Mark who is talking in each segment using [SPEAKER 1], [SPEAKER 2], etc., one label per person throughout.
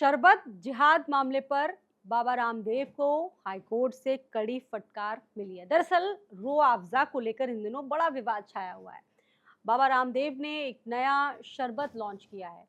[SPEAKER 1] शरबत जिहाद मामले पर बाबा रामदेव को हाईकोर्ट से कड़ी फटकार मिली है। दरअसल रुआ अफ़ज़ा को लेकर इन दिनों बड़ा विवाद छाया हुआ है। बाबा रामदेव ने एक नया शरबत लॉन्च किया है।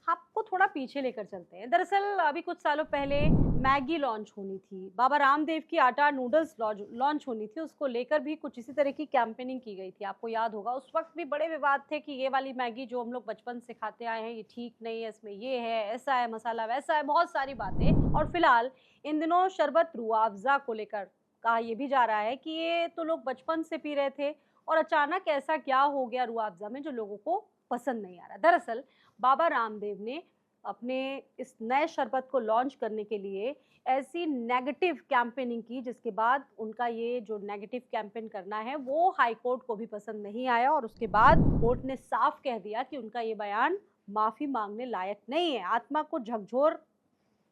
[SPEAKER 1] आपको थोड़ा पीछे लेकर चलते हैं। दरअसल अभी कुछ सालों पहले मैगी लॉन्च होनी थी। बाबा रामदेव की आटा नूडल्स लॉन्च होनी थी। उसको लेकर भी कुछ इसी तरह की कैंपेनिंग की गई थी। आपको याद होगा उस वक्त भी बड़े विवाद थे कि ये वाली मैगी जो हम लोग बचपन से खाते आए हैं ये ठीक नहीं है, इसमें ये है, ऐसा है, मसाला वैसा है, बहुत सारी बातें। और फिलहाल इन दिनों शरबत रूह अफ़ज़ा को लेकर कहा ये भी जा रहा है कि ये तो लोग बचपन से पी रहे थे और अचानक ऐसा क्या हो गया रूह अफ़ज़ा में जो लोगों को पसंद नहीं आ रहा। दरअसल बाबा रामदेव ने अपने इस नए शरबत को लॉन्च करने के लिए ऐसी नेगेटिव कैंपेनिंग की जिसके बाद उनका ये जो नेगेटिव कैंपेन करना है वो हाई कोर्ट को भी पसंद नहीं आया और उसके बाद कोर्ट ने साफ कह दिया कि उनका ये बयान माफी मांगने लायक नहीं है, आत्मा को झकझोर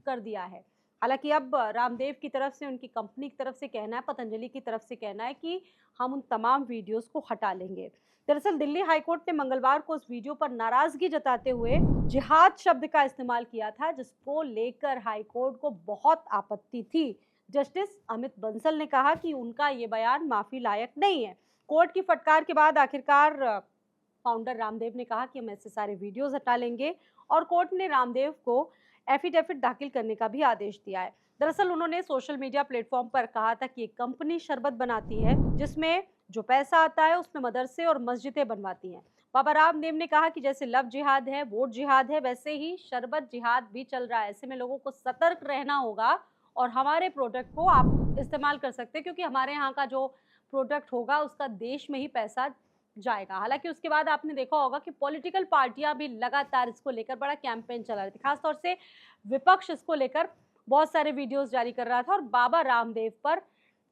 [SPEAKER 1] कर दिया है। हालाँकि अब रामदेव की तरफ से, उनकी कंपनी की तरफ से कहना है, पतंजलि की तरफ से कहना है कि हम उन तमाम वीडियोज़ को हटा लेंगे। दरअसल दिल्ली हाई कोर्ट ने मंगलवार को उस वीडियो पर नाराज़गी जताते हुए जिहाद शब्द का इस्तेमाल किया था, जिसको लेकर हाई कोर्ट को बहुत आपत्ति थी। जस्टिस अमित बंसल ने कहा कि उनका ये बयान माफ़ी लायक नहीं है। कोर्ट की फटकार के बाद आखिरकार फाउंडर रामदेव ने कहा कि हम ऐसे सारे वीडियोज़ हटा लेंगे और कोर्ट ने रामदेव को एफिडेविट दाखिल करने का भी आदेश दिया है। दरअसल उन्होंने सोशल मीडिया प्लेटफॉर्म पर कहा था कि एक कंपनी शरबत बनाती है जिसमें जो पैसा आता है उसमें मदरसे और मस्जिदें बनवाती हैं। बाबा रामदेव ने कहा कि जैसे लव जिहाद है, वोट जिहाद है, वैसे ही शरबत जिहाद भी चल रहा है। ऐसे में लोगों को सतर्क रहना होगा और हमारे प्रोडक्ट को आप इस्तेमाल कर सकते हैं क्योंकि हमारे यहाँ का जो प्रोडक्ट होगा उसका देश में ही पैसा जाएगा। हालाँकि उसके बाद आपने देखा होगा कि पॉलिटिकल पार्टियाँ भी लगातार इसको लेकर बड़ा कैंपेन चला रही थी। खास तौर से विपक्ष इसको लेकर बहुत सारे वीडियोज़ जारी कर रहा था और बाबा रामदेव पर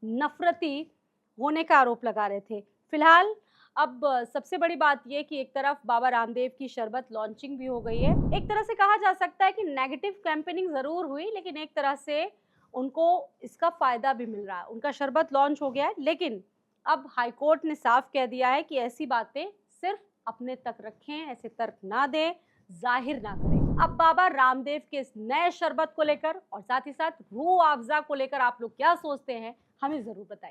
[SPEAKER 1] नफ़रती होने का आरोप लगा रहे थे। फिलहाल अब सबसे बड़ी बात ये कि एक तरफ बाबा रामदेव की शरबत लॉन्चिंग भी हो गई है। एक तरह से कहा जा सकता है कि नेगेटिव कैंपेनिंग ज़रूर हुई, लेकिन एक तरह से उनको इसका फ़ायदा भी मिल रहा है। उनका शरबत लॉन्च हो गया है, लेकिन अब हाई कोर्ट ने साफ कह दिया है कि ऐसी बातें सिर्फ अपने तक रखें, ऐसे तर्क ना दें, ज़ाहिर ना करें। अब बाबा रामदेव के इस नए शरबत को लेकर और साथ ही साथ रूह अफ़ज़ा को लेकर आप लोग क्या सोचते हैं, हमें ज़रूर बताइए।